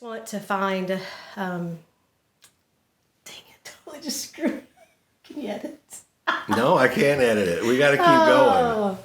Want to find, dang it, I just screwed. Can you edit? No, I can't edit it. We got to keep going.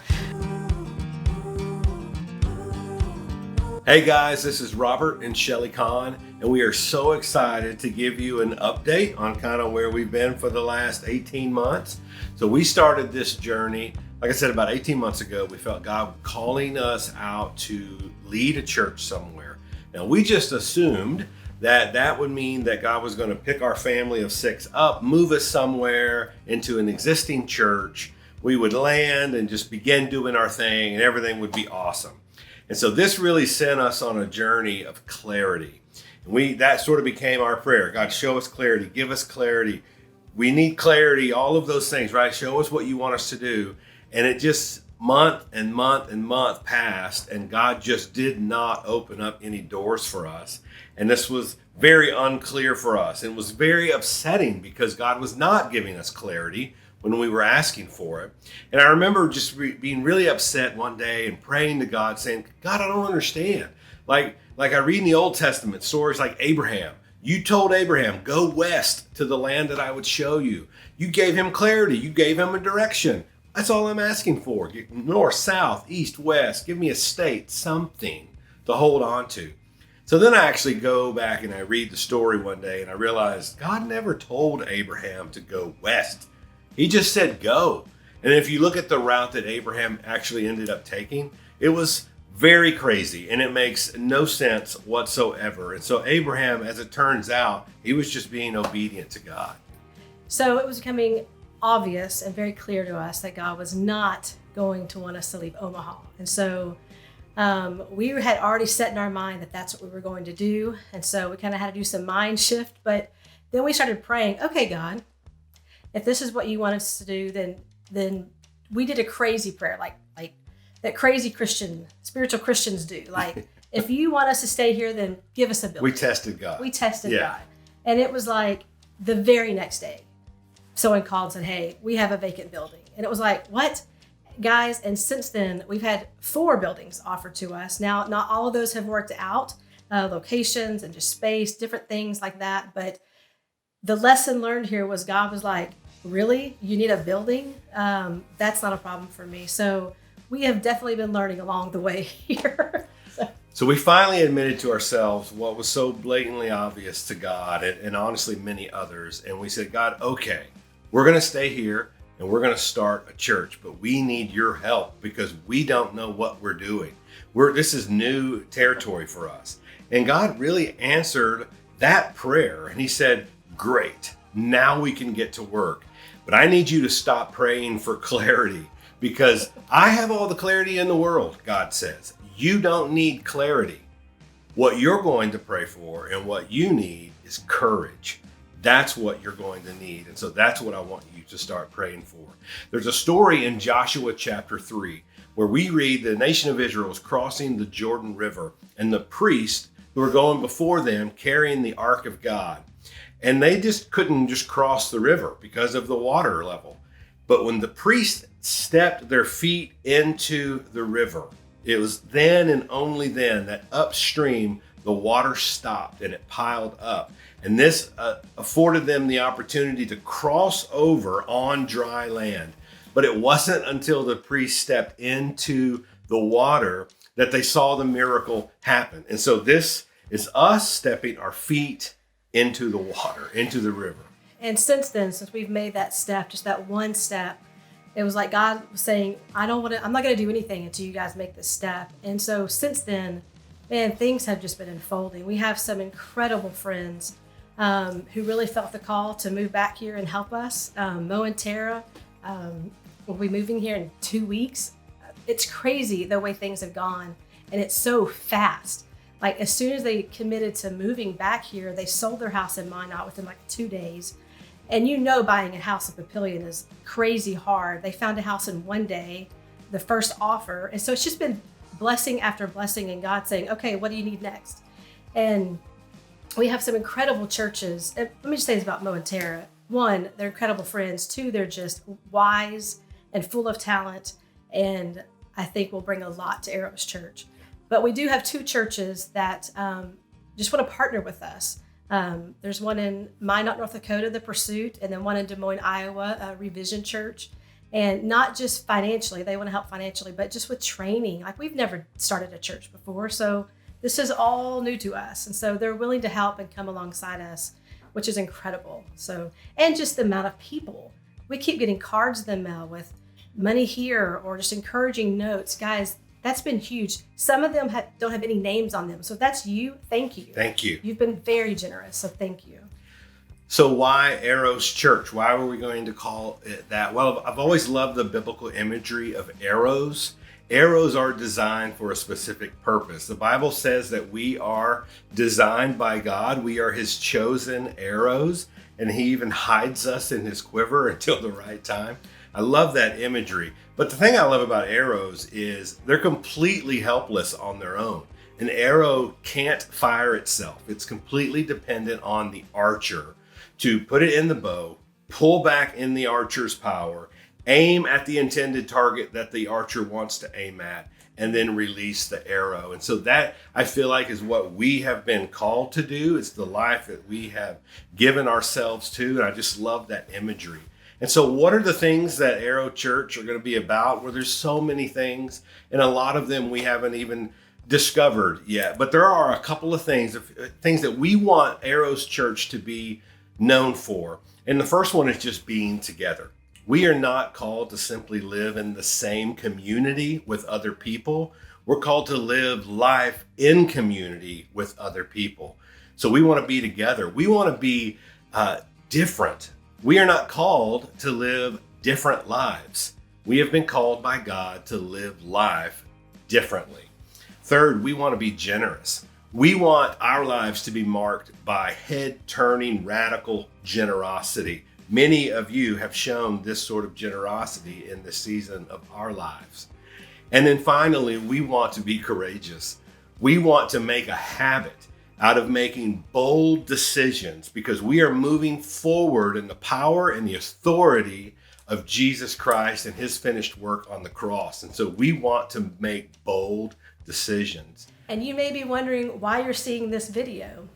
Hey guys, this is Robert and Shelly Conn, and we are so excited to give you an update on kind of where we've been for the last 18 months. So we started this journey, like I said, about 18 months ago. We felt God calling us out to lead a church somewhere. Now, we just assumed that that would mean that God was going to pick our family of 6 up, move us somewhere into an existing church. We would land and just begin doing our thing, and everything would be awesome. And so this really sent us on a journey of clarity. And that sort of became our prayer. God, show us clarity, give us clarity. We need clarity, all of those things, right? Show us what you want us to do. And it just month and month and month passed, and God just did not open up any doors for us. And this was very unclear for us. It was very upsetting because God was not giving us clarity when we were asking for it. And I remember just being really upset one day and praying to God, saying, God, I don't understand. Like I read in the Old Testament stories like Abraham. You told Abraham, go west to the land that I would show you. You gave him clarity. You gave him a direction. That's all I'm asking for. North, south, east, west. Give me a state, something to hold on to. So then I actually go back and I read the story one day, and I realized God never told Abraham to go west. He just said go. And if you look at the route that Abraham actually ended up taking, it was very crazy, and it makes no sense whatsoever. And so Abraham, as it turns out, he was just being obedient to God. So it was becoming obvious and very clear to us that God was not going to want us to leave Omaha. And so we had already set in our mind that that's what we were going to do. And so we kind of had to do some mind shift. But then we started praying, okay, God, if this is what you want us to do, then we did a crazy prayer, like that crazy spiritual Christians do. Like, if you want us to stay here, then give us a building. We tested God. God. And it was like the very next day, someone called and said, hey, we have a vacant building. And it was like, what? Guys, and since then, we've had 4 buildings offered to us. Now, not all of those have worked out, locations and just space, different things like that. But the lesson learned here was God was like, really? You need a building? That's not a problem for me. So we have definitely been learning along the way here. So we finally admitted to ourselves what was so blatantly obvious to God and honestly many others. And we said, God, okay, we're going to stay here and we're going to start a church, but we need your help because we don't know what we're doing. This is new territory for us. And God really answered that prayer. And he said, great, now we can get to work. But I need you to stop praying for clarity because I have all the clarity in the world, God says. You don't need clarity. What you're going to pray for and what you need is courage. That's what you're going to need. And so that's what I want you to start praying for. There's a story in Joshua chapter 3 where we read the nation of Israel was crossing the Jordan River, and the priests who were going before them carrying the ark of God. And they just couldn't just cross the river because of the water level. But when the priests stepped their feet into the river, it was then and only then that upstream the water stopped and it piled up. And this afforded them the opportunity to cross over on dry land. But it wasn't until the priest stepped into the water that they saw the miracle happen. And so this is us stepping our feet into the water, into the river. And since then, since we've made that step, just that one step, it was like God was saying, I'm not going to do anything until you guys make this step. And so since then, man, things have just been unfolding. We have some incredible friends who really felt the call to move back here and help us. Mo and Tara will be moving here in 2 weeks. It's crazy the way things have gone, and it's so fast. Like, as soon as they committed to moving back here, they sold their house in Minot within like 2 days. And buying a house in Papillion is crazy hard. They found a house in 1 day, the first offer. And so it's just been blessing after blessing, and God saying, okay, what do you need next? And we have some incredible churches. Let me just say this about Mo and Tara. 1, they're incredible friends. 2, they're just wise and full of talent. And I think will bring a lot to Arrow's church. But we do have 2 churches that just want to partner with us. There's one in Minot, North Dakota, The Pursuit, and then one in Des Moines, Iowa, Revision Church. And not just financially, they want to help financially, but just with training. Like, we've never started a church before, so this is all new to us. And so they're willing to help and come alongside us, which is incredible. So, and just the amount of people. We keep getting cards in the mail with money here or just encouraging notes. Guys, that's been huge. Some of them don't have any names on them. So if that's you, thank you. Thank you. You've been very generous, so thank you. So why Arrows Church? Why were we going to call it that? Well, I've always loved the biblical imagery of arrows. Arrows are designed for a specific purpose. The Bible says that we are designed by God. We are his chosen arrows, and he even hides us in his quiver until the right time. I love that imagery. But the thing I love about arrows is they're completely helpless on their own. An arrow can't fire itself. It's completely dependent on the archer to put it in the bow, pull back in the archer's power, aim at the intended target that the archer wants to aim at, and then release the arrow. And so that, I feel like, is what we have been called to do. It's the life that we have given ourselves to. And I just love that imagery. And so what are the things that Arrow Church are going to be about? Well, there's so many things, and a lot of them we haven't even discovered yet. But there are a couple of things that we want Arrow's Church to be known for. And the first one is just being together. We are not called to simply live in the same community with other people. We're called to live life in community with other people. So we want to be together. We want to be different. We are not called to live different lives. We have been called by God to live life differently. Third, we want to be generous. We want our lives to be marked by head-turning, radical generosity. Many of you have shown this sort of generosity in the season of our lives. And then finally, we want to be courageous. We want to make a habit out of making bold decisions because we are moving forward in the power and the authority of Jesus Christ and his finished work on the cross. And so we want to make bold decisions. And you may be wondering why you're seeing this video.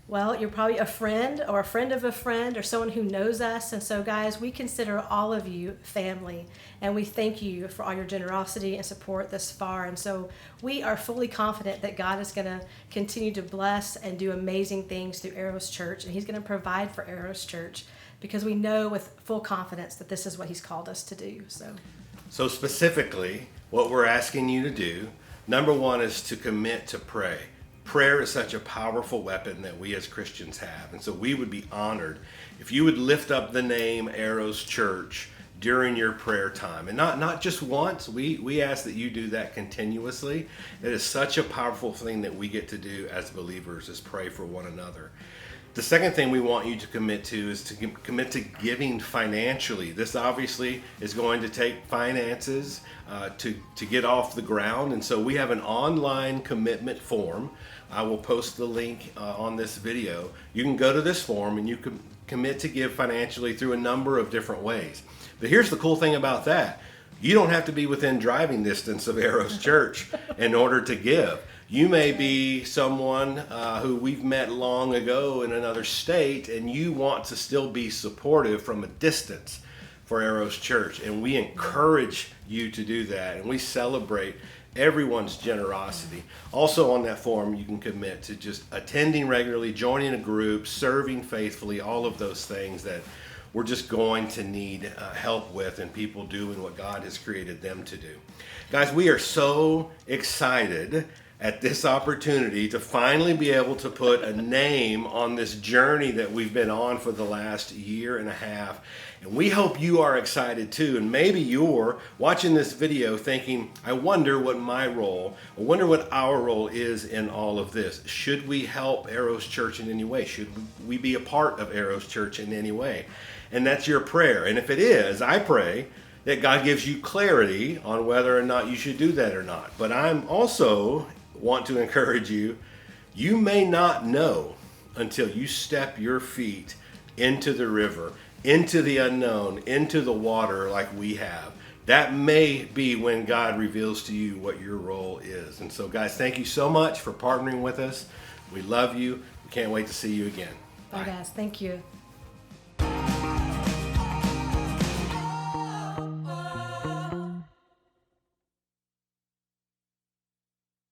Well, you're probably a friend or a friend of a friend or someone who knows us. And so, guys, we consider all of you family. And we thank you for all your generosity and support thus far. And so we are fully confident that God is going to continue to bless and do amazing things through Arrows Church. And he's going to provide for Arrows Church because we know with full confidence that this is what he's called us to do. So specifically, what we're asking you to do, number one, is to commit to pray. Prayer is such a powerful weapon that we as Christians have. And so we would be honored if you would lift up the name Arrows Church during your prayer time. And not just once. We ask that you do that continuously. It is such a powerful thing that we get to do as believers, is pray for one another. The second thing we want you to commit to is to commit to giving financially. This obviously is going to take finances to get off the ground. And so we have an online commitment form. I will post the link on this video. You can go to this form and you can commit to give financially through a number of different ways. But here's the cool thing about that. You don't have to be within driving distance of Arrows Church in order to give. You may be someone who we've met long ago in another state, and you want to still be supportive from a distance for Arrows Church. And we encourage you to do that, and we celebrate everyone's generosity. Also on that form, you can commit to just attending regularly, joining a group, serving faithfully, all of those things that we're just going to need help with, and people doing what God has created them to do. Guys, we are so excited at this opportunity to finally be able to put a name on this journey that we've been on for the last year and a half. And we hope you are excited too. And maybe you're watching this video thinking, I wonder what my role, I wonder what our role is in all of this. Should we help Arrows Church in any way? Should we be a part of Arrows Church in any way? And that's your prayer. And if it is, I pray that God gives you clarity on whether or not you should do that or not. But I'm also want to encourage you, you may not know until you step your feet into the river, into the unknown, into the water like we have. That may be when God reveals to you what your role is. And so, guys, thank you so much for partnering with us. We love you. We can't wait to see you again. Bye, guys. Thank you.